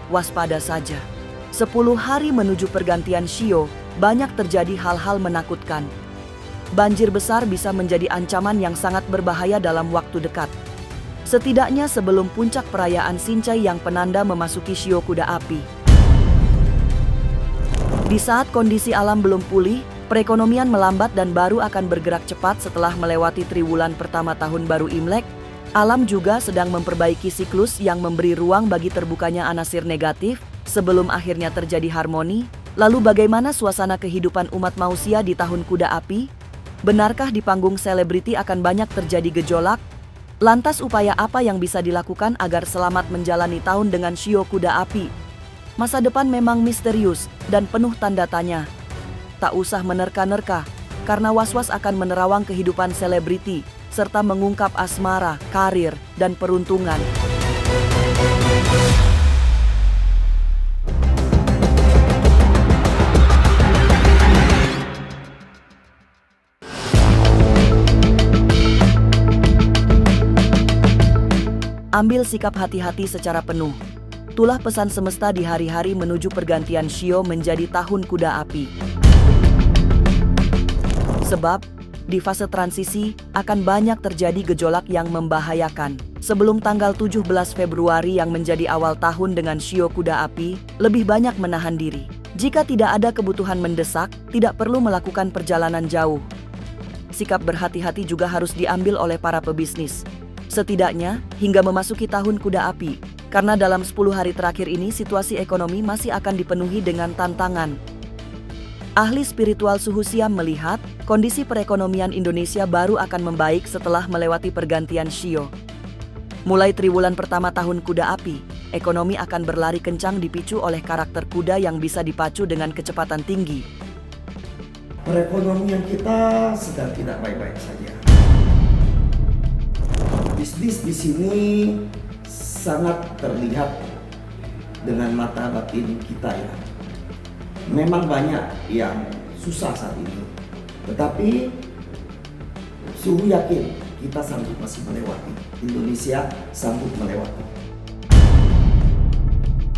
waspada saja. 10 hari menuju pergantian Shio, banyak terjadi hal-hal menakutkan. Banjir besar bisa menjadi ancaman yang sangat berbahaya dalam waktu dekat. Setidaknya sebelum puncak perayaan Shincai yang penanda memasuki Shio Kuda Api. Di saat kondisi alam belum pulih, perekonomian melambat dan baru akan bergerak cepat setelah melewati triwulan pertama tahun baru Imlek. Alam juga sedang memperbaiki siklus yang memberi ruang bagi terbukanya anasir negatif sebelum akhirnya terjadi harmoni. Lalu bagaimana suasana kehidupan umat manusia di tahun kuda api? Benarkah di panggung selebriti akan banyak terjadi gejolak? Lantas upaya apa yang bisa dilakukan agar selamat menjalani tahun dengan Shio Kuda Api? Masa depan memang misterius dan penuh tanda tanya. Tak usah menerka-nerka, karena was-was akan menerawang kehidupan selebriti, serta mengungkap asmara, karir, dan peruntungan. Ambil sikap hati-hati secara penuh. Itulah pesan semesta di hari-hari menuju pergantian Shio menjadi tahun kuda api. Sebab, di fase transisi akan banyak terjadi gejolak yang membahayakan. Sebelum tanggal 17 Februari yang menjadi awal tahun dengan Shio Kuda Api, lebih banyak menahan diri. Jika tidak ada kebutuhan mendesak, tidak perlu melakukan perjalanan jauh. Sikap berhati-hati juga harus diambil oleh para pebisnis. Setidaknya, hingga memasuki tahun kuda api, karena dalam 10 hari terakhir ini situasi ekonomi masih akan dipenuhi dengan tantangan. Ahli spiritual Suhu Siam melihat, kondisi perekonomian Indonesia baru akan membaik setelah melewati pergantian Shio. Mulai triwulan pertama tahun kuda api, ekonomi akan berlari kencang dipicu oleh karakter kuda yang bisa dipacu dengan kecepatan tinggi. Perekonomian kita sedang tidak baik-baik saja. Bisnis di sini sangat terlihat dengan mata batin kita ya. Memang banyak yang susah saat ini, tetapi Suhu yakin kita sanggup masih melewati. Indonesia sanggup melewati.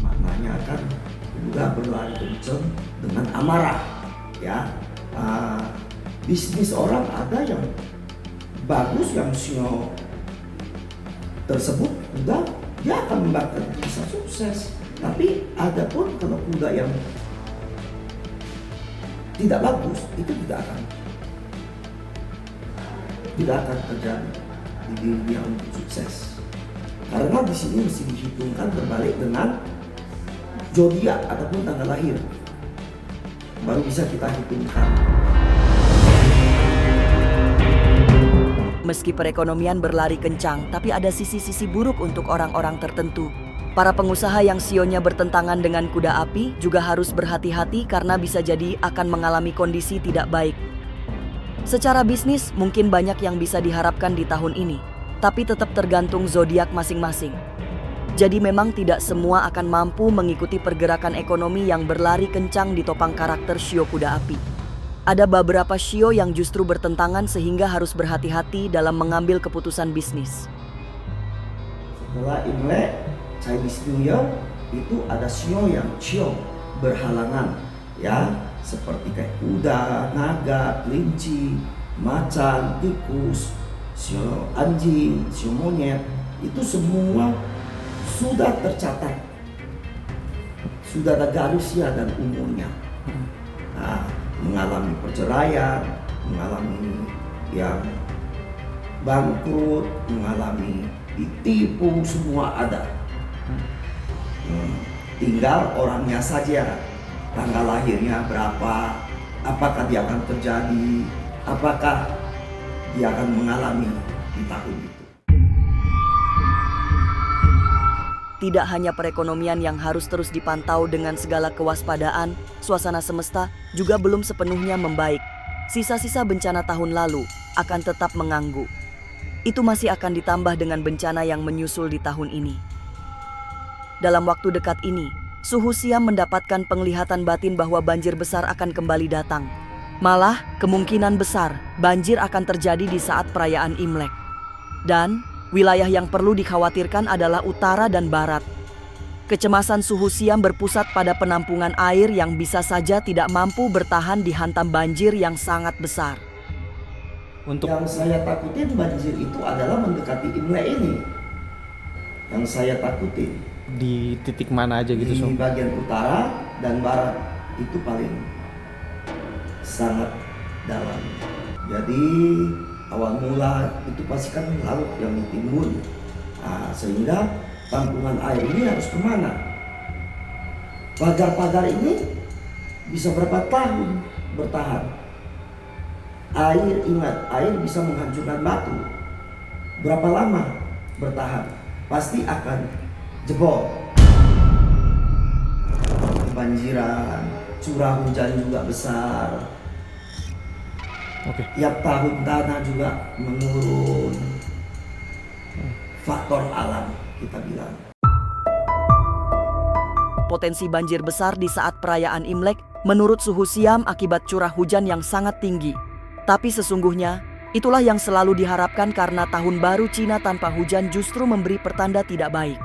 Maknanya akan juga berlari kencang dengan amarah ya. Bisnis orang ada yang bagus, yang Shio tersebut kuda dia akan membakar bisa sukses, tapi ada pun kalau kuda yang tidak bagus itu tidak akan terjadi di dirinya untuk sukses, karena di sini mesti dihitungkan berbalik dengan zodiak ataupun tanggal lahir, baru bisa kita hitungkan. Meski perekonomian berlari kencang, tapi ada sisi-sisi buruk untuk orang-orang tertentu. Para pengusaha yang sionya bertentangan dengan kuda api juga harus berhati-hati karena bisa jadi akan mengalami kondisi tidak baik. Secara bisnis, mungkin banyak yang bisa diharapkan di tahun ini, tapi tetap tergantung zodiak masing-masing. Jadi memang tidak semua akan mampu mengikuti pergerakan ekonomi yang berlari kencang di topang karakter Shio Kuda Api. Ada beberapa Shio yang justru bertentangan sehingga harus berhati-hati dalam mengambil keputusan bisnis. Setelah Imlek, Chinese New Year, itu ada Shio yang Shio berhalangan ya, seperti kayak kuda, naga, kelinci, macan, tikus, Shio anjing, Shio monyet, itu semua sudah tercatat. Sudah ada garisnya dan umurnya. Nah, mengalami perceraian, mengalami yang bangkrut, mengalami ditipu, semua ada. Tinggal orangnya saja, tanggal lahirnya berapa, apakah dia akan terjadi, apakah dia akan mengalami di tahun itu. Tidak hanya perekonomian yang harus terus dipantau dengan segala kewaspadaan, suasana semesta juga belum sepenuhnya membaik. Sisa-sisa bencana tahun lalu akan tetap mengganggu. Itu masih akan ditambah dengan bencana yang menyusul di tahun ini. Dalam waktu dekat ini, Suhu Siam mendapatkan penglihatan batin bahwa banjir besar akan kembali datang. Malah, kemungkinan besar banjir akan terjadi di saat perayaan Imlek. Dan wilayah yang perlu dikhawatirkan adalah utara dan barat. Kecemasan Suhu Siam berpusat pada penampungan air yang bisa saja tidak mampu bertahan dihantam banjir yang sangat besar. Yang saya takutin banjir itu adalah mendekati Imlek ini. Yang saya takutin. Di titik mana aja gitu, Di Som? bagian utara dan barat itu paling sangat dalam. Jadi awal mula itu pasti kan laut yang ditimbun. Sehingga tampungan air ini harus kemana? Pagar-pagar ini bisa berapa tahun bertahan? Air bisa menghancurkan batu. Berapa lama bertahan? Pasti akan jebol. Kebanjiran, curah hujan juga besar. Oke. Tiap tahun tanah juga menurun. Faktor alam kita bilang. Potensi banjir besar di saat perayaan Imlek menurut Suhu Siam akibat curah hujan yang sangat tinggi. Tapi sesungguhnya itulah yang selalu diharapkan karena tahun baru Cina tanpa hujan justru memberi pertanda tidak baik.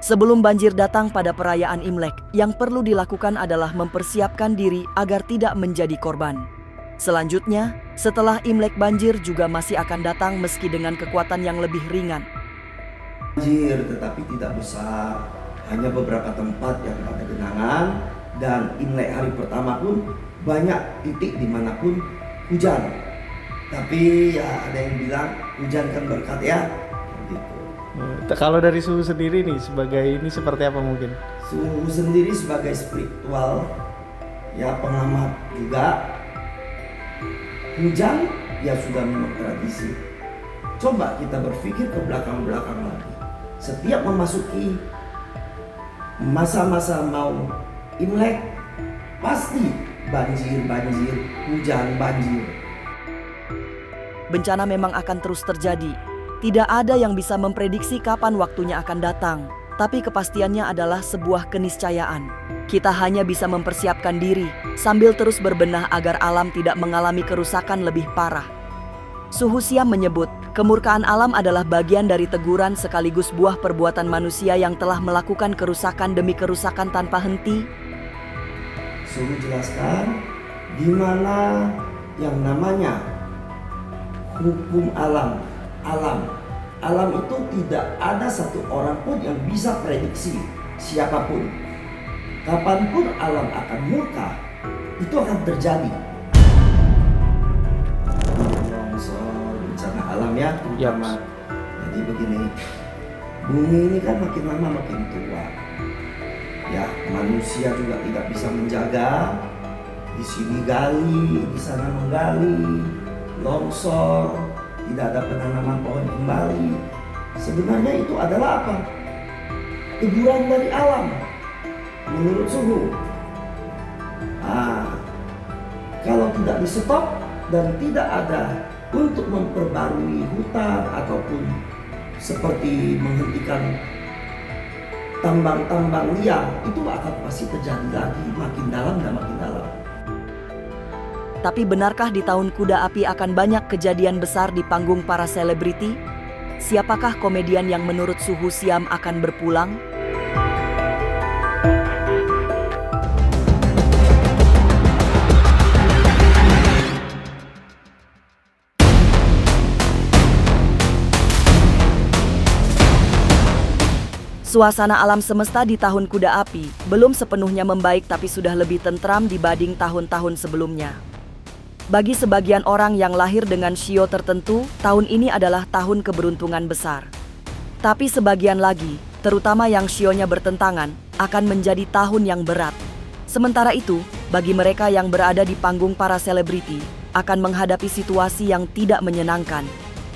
Sebelum banjir datang pada perayaan Imlek, yang perlu dilakukan adalah mempersiapkan diri agar tidak menjadi korban. Selanjutnya, setelah Imlek banjir juga masih akan datang meski dengan kekuatan yang lebih ringan. Banjir tetapi tidak besar, hanya beberapa tempat yang ada genangan, dan Imlek hari pertama pun banyak titik dimanapun hujan. Tapi ya ada yang bilang hujan kan berkat ya, gitu. Kalau dari Suhu sendiri nih sebagai ini seperti apa mungkin? Suhu sendiri sebagai spiritual, ya pengamat juga, hujan ya sudah memang tradisi. Coba kita berpikir ke belakang-belakang lagi. Setiap memasuki masa-masa mau Imlek, pasti banjir, hujan, banjir. Bencana memang akan terus terjadi. Tidak ada yang bisa memprediksi kapan waktunya akan datang. Tapi kepastiannya adalah sebuah keniscayaan. Kita hanya bisa mempersiapkan diri sambil terus berbenah agar alam tidak mengalami kerusakan lebih parah. Suhu Siam menyebut, kemurkaan alam adalah bagian dari teguran sekaligus buah perbuatan manusia yang telah melakukan kerusakan demi kerusakan tanpa henti. Suhu jelaskan di mana yang namanya hukum alam. Alam itu tidak ada satu orang pun yang bisa prediksi siapapun. Kapanpun alam akan murka, itu akan terjadi. Bencana alam ya, terutama. Jadi begini, bumi ini kan makin lama makin tua. Ya, manusia juga tidak bisa menjaga. Di sini gali, di sana menggali, longsor, tidak ada penanaman pohon kembali. Sebenarnya itu adalah apa? Teguran dari alam menurut Suhu. Kalau tidak di stop dan tidak ada untuk memperbarui hutan ataupun seperti menghentikan tambang-tambang liar, itu akan pasti terjadi lagi makin dalam dan makin dalam. Tapi benarkah di tahun kuda api akan banyak kejadian besar di panggung para selebriti? Siapakah komedian yang menurut Suhu Siam akan berpulang? Suasana alam semesta di tahun kuda api belum sepenuhnya membaik tapi sudah lebih tentram dibanding tahun-tahun sebelumnya. Bagi sebagian orang yang lahir dengan shio tertentu, tahun ini adalah tahun keberuntungan besar. Tapi sebagian lagi, terutama yang shionya bertentangan, akan menjadi tahun yang berat. Sementara itu, bagi mereka yang berada di panggung para selebriti, akan menghadapi situasi yang tidak menyenangkan.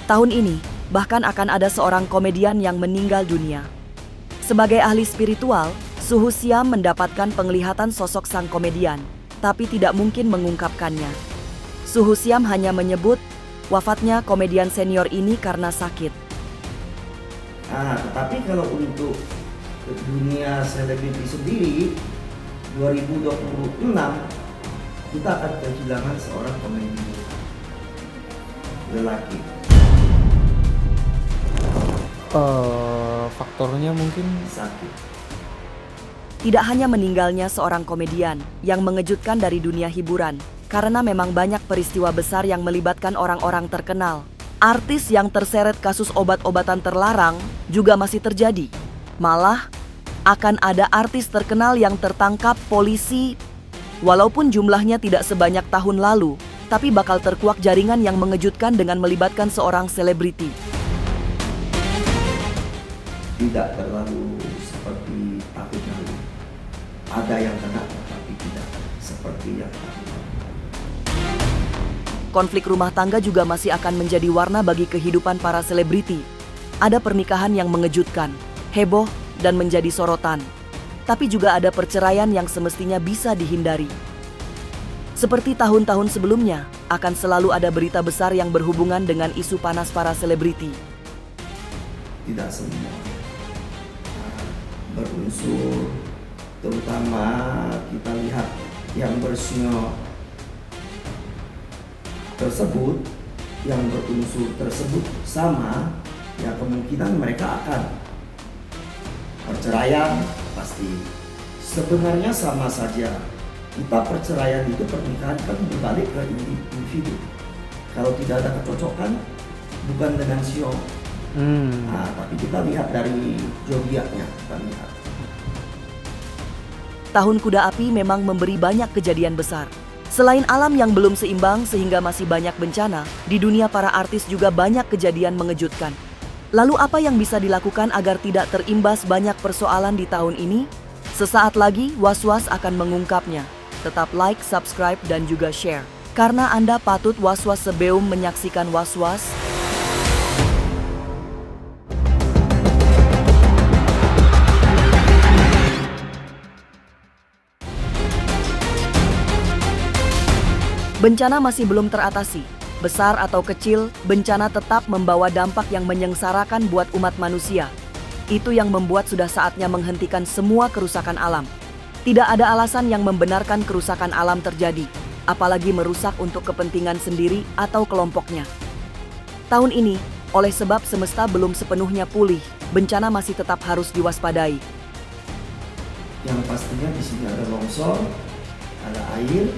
Tahun ini, bahkan akan ada seorang komedian yang meninggal dunia. Sebagai ahli spiritual, Suhu Siam mendapatkan penglihatan sosok sang komedian, tapi tidak mungkin mengungkapkannya. Suhu Siam hanya menyebut wafatnya komedian senior ini karena sakit. Tetapi kalau untuk dunia selebriti sendiri, 2026 kita akan kehilangan seorang komedian lelaki. Faktornya mungkin Sakit. Tidak hanya meninggalnya seorang komedian yang mengejutkan dari dunia hiburan, karena memang banyak peristiwa besar yang melibatkan orang-orang terkenal. Artis yang terseret kasus obat-obatan terlarang juga masih terjadi. Malah, akan ada artis terkenal yang tertangkap polisi. Walaupun jumlahnya tidak sebanyak tahun lalu, tapi bakal terkuak jaringan yang mengejutkan dengan melibatkan seorang selebriti. Tidak terlalu seperti tahun lalu. Ada yang kena, tapi tidak seperti yang tahun lalu. Konflik rumah tangga juga masih akan menjadi warna bagi kehidupan para selebriti. Ada pernikahan yang mengejutkan, heboh, dan menjadi sorotan. Tapi juga ada perceraian yang semestinya bisa dihindari. Seperti tahun-tahun sebelumnya, akan selalu ada berita besar yang berhubungan dengan isu panas para selebriti. Tidak semua berunsur, terutama kita lihat yang bersio tersebut, yang berunsur tersebut sama, ya kemungkinan mereka akan perceraian pasti. Sebenarnya sama saja. Kita perceraian itu pernikahan kan berbalik ke individu. Kalau tidak ada kecocokan, bukan dengan sio. Nah, tapi kita lihat dari zodiaknya, kita lihat. Tahun Kuda Api memang memberi banyak kejadian besar. Selain alam yang belum seimbang sehingga masih banyak bencana, di dunia para artis juga banyak kejadian mengejutkan. Lalu apa yang bisa dilakukan agar tidak terimbas banyak persoalan di tahun ini? Sesaat lagi Was-Was akan mengungkapnya. Tetap like, subscribe, dan juga share. Karena Anda patut was-was sebelum menyaksikan Was-Was. Bencana masih belum teratasi. Besar atau kecil, bencana tetap membawa dampak yang menyengsarakan buat umat manusia. Itu yang membuat sudah saatnya menghentikan semua kerusakan alam. Tidak ada alasan yang membenarkan kerusakan alam terjadi, apalagi merusak untuk kepentingan sendiri atau kelompoknya. Tahun ini, oleh sebab semesta belum sepenuhnya pulih, bencana masih tetap harus diwaspadai. Yang pastinya di sini ada longsor, ada air.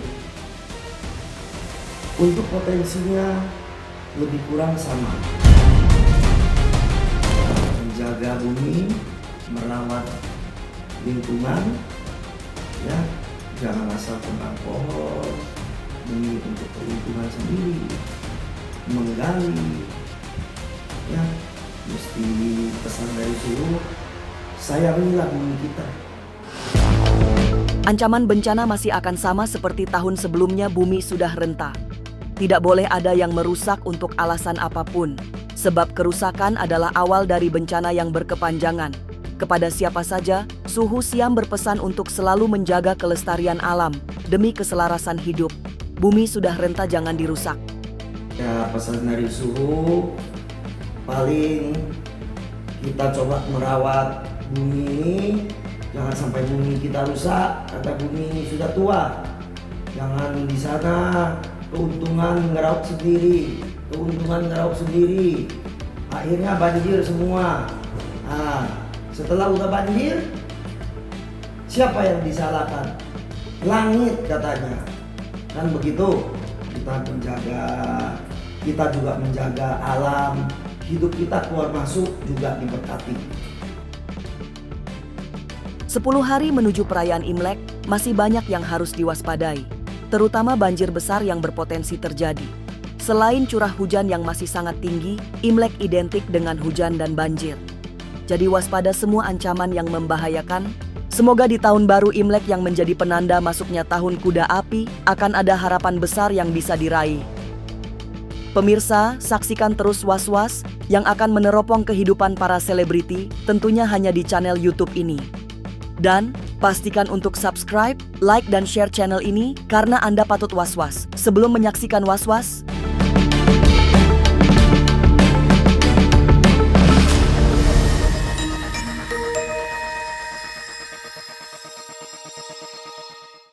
Untuk potensinya lebih kurang sama. Menjaga bumi, merawat lingkungan, ya, jangan asal tebang pohon, bumi untuk lingkungan sendiri, menggali, ya, mesti pesan dari suhu, sayangilah bumi kita. Ancaman bencana masih akan sama seperti tahun sebelumnya. Bumi sudah renta. Tidak boleh ada yang merusak untuk alasan apapun, sebab kerusakan adalah awal dari bencana yang berkepanjangan. Kepada siapa saja, Suhu Siam berpesan untuk selalu menjaga kelestarian alam demi keselarasan hidup. Bumi sudah renta, jangan dirusak. Ya, pesan dari Suhu, paling kita coba merawat bumi ini, jangan sampai bumi kita rusak, kata bumi ini sudah tua. Jangan di sana keuntungan ngeraup sendiri, akhirnya banjir semua. Nah, setelah udah banjir, siapa yang disalahkan? Langit katanya, kan begitu. Kita juga menjaga alam, hidup kita keluar masuk juga diberkati. 10 hari menuju perayaan Imlek, masih banyak yang harus diwaspadai, terutama banjir besar yang berpotensi terjadi. Selain curah hujan yang masih sangat tinggi, Imlek identik dengan hujan dan banjir. Jadi waspada semua ancaman yang membahayakan. Semoga di tahun baru Imlek yang menjadi penanda masuknya tahun Kuda Api, akan ada harapan besar yang bisa diraih. Pemirsa, saksikan terus Was-Was yang akan meneropong kehidupan para selebriti, tentunya hanya di channel YouTube ini. Dan pastikan untuk subscribe, like, dan share channel ini karena Anda patut was-was. Sebelum menyaksikan Was-Was,